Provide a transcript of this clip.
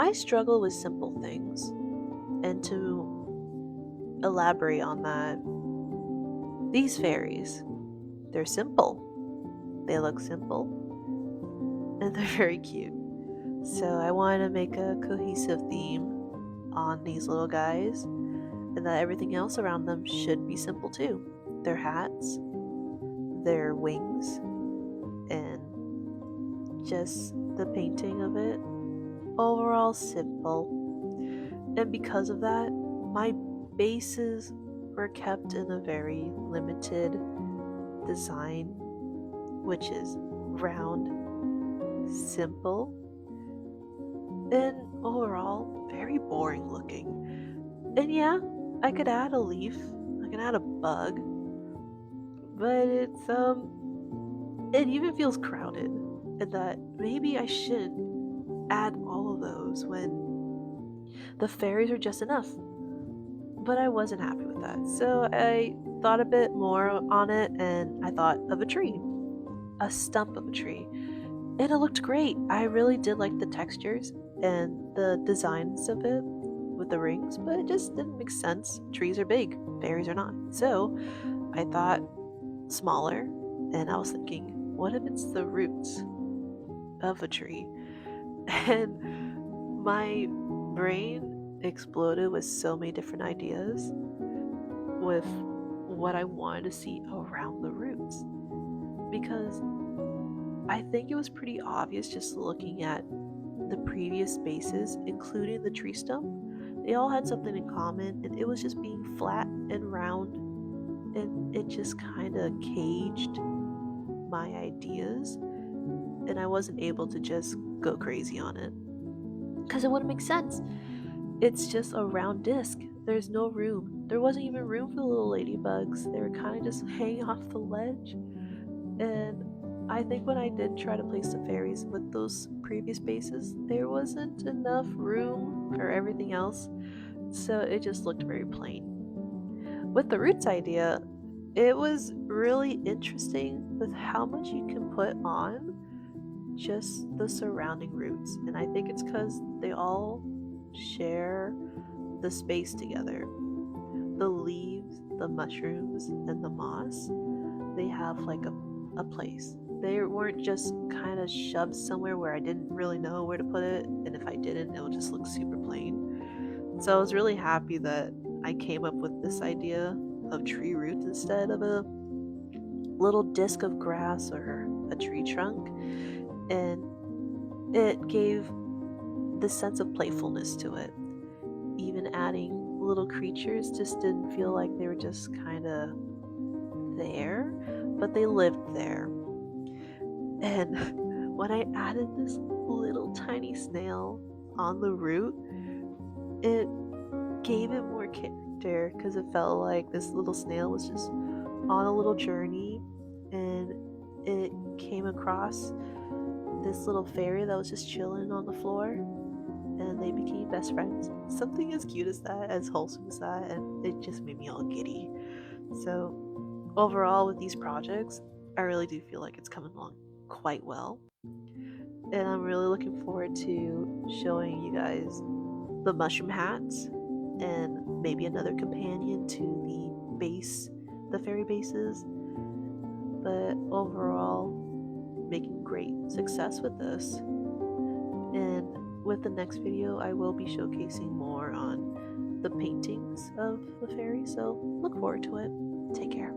I struggle with simple things, and to elaborate on that, these fairies, they're simple. They look simple, and they're very cute. So I wanted to make a cohesive theme on these little guys, and that everything else around them should be simple too. Their hats, their wings, and just the painting of it. Overall simple. And because of that, my bases were kept in a very limited design, which is round, simple, and overall very boring looking. And yeah, I could add a leaf, I can add a bug, but it even feels crowded. And that maybe I shouldn't add all of those when the fairies are just enough. But I wasn't happy with that. So I thought a bit more on it and I thought of a tree, a stump of a tree. And it looked great. I really did like the textures and the designs of it with the rings, but it just didn't make sense. Trees are big, fairies are not. So I thought smaller, and I was thinking, what if it's the roots of a tree? And my brain exploded with so many different ideas with what I wanted to see around the roots. Because I think it was pretty obvious just looking at the previous bases, including the tree stump. They all had something in common, and it was just being flat and round, and it just kind of caged my ideas, and I wasn't able to just go crazy on it because it wouldn't make sense. It's just a round disc. There's no room. There wasn't even room for the little ladybugs. They were kind of just hanging off the ledge. And I think when I did try to place the fairies with those previous bases, there wasn't enough room for everything else. So it just looked very plain. With the roots idea, it was really interesting with how much you can put on just the surrounding roots. And I think it's because they all share the space together. The leaves, the mushrooms, and the moss, they have like a place. They weren't just kind of shoved somewhere where I didn't really know where to put it, and if I didn't, it would just look super plain. So I was really happy that I came up with this idea of tree roots instead of a little disc of grass or a tree trunk, and it gave the sense of playfulness to it. Even adding little creatures just didn't feel like they were just kind of there, but they lived there. And when I added this little tiny snail on the root, it gave it more character because it felt like this little snail was just on a little journey, and it came across this little fairy that was just chilling on the floor, and they became best friends. Something as cute as that, as wholesome as that, and it just made me all giddy. So overall with these projects, I really do feel like it's coming along quite well, and I'm really looking forward to showing you guys the mushroom hats and maybe another companion to the base, the fairy bases. But overall, making great success with this. And with the next video, I will be showcasing more on the paintings of the fairy, so look forward to it. Take care.